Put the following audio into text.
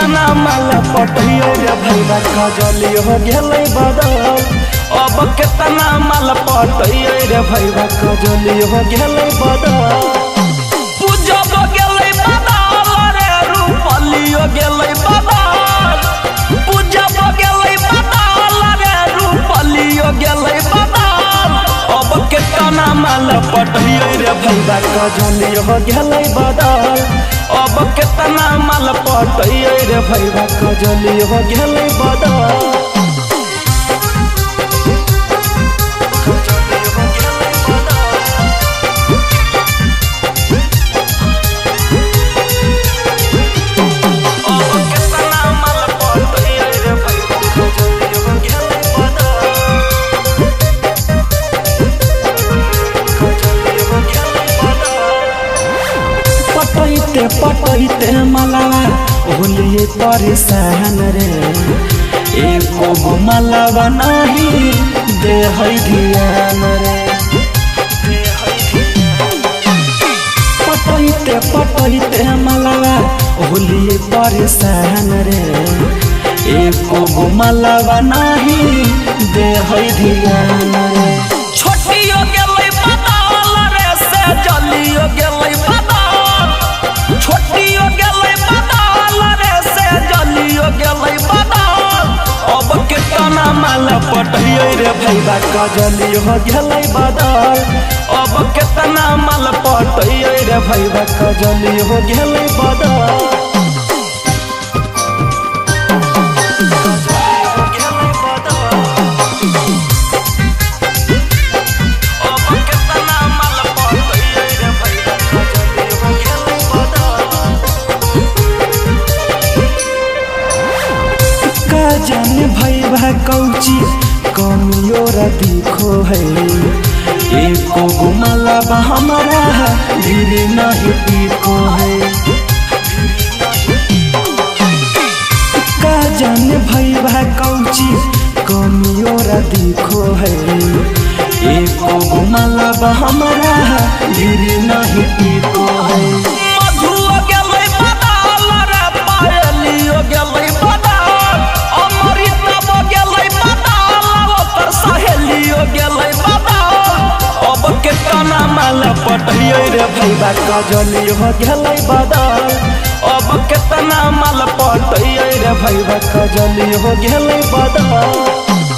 केतना माल पटियो रे भैया कजली हो गेलै बदल। अब केतना माल पटियो रे भैया कजली हो गेलै बदल। पूजब गेलै बदल रे रूपली हो गेलै बदल। पूजब गेलै बदल रे रूपली हो गेलै बदल। अब केतना माल पटियो रे भैया कजली हो गेलै बदल। अब केतना माल पटियो रे भैया कजली हो गेलै बदल। पटैते मलावा होलिए परेशान रे। एको गो मलावा नहीं दे है ध्यान रे। पटैते मलावा होलिए परेशान रे। एको गो मलावा नहीं दे है ध्यान रे। छोटियो गेलै बदल रे से जलियो गेलै बदल। छोटियो गेलै बदल रे से जलियो गेलै बदल। अब केतना माल पटियो रे भैया कजली हो गेलै बदल। अब केतना माल पटियो रे भैया कजली हो गेलै बदल। जाने भैया कौची कमियो दिखो है। एको गो मलावा हमारा धीरे नहीं टिको है। का जाने भैया कौची कमियो दिखो है। एको गो मलावा हमारा धीरे नहीं टिको है। मधुआ गेलै बदल रे पायलियो गेलै बदल। अब केतना माल पटियो रे भैया कजली हो गेलै बदल। अब केतना माल पटियो रे भैया कजली हो गेलै बदल।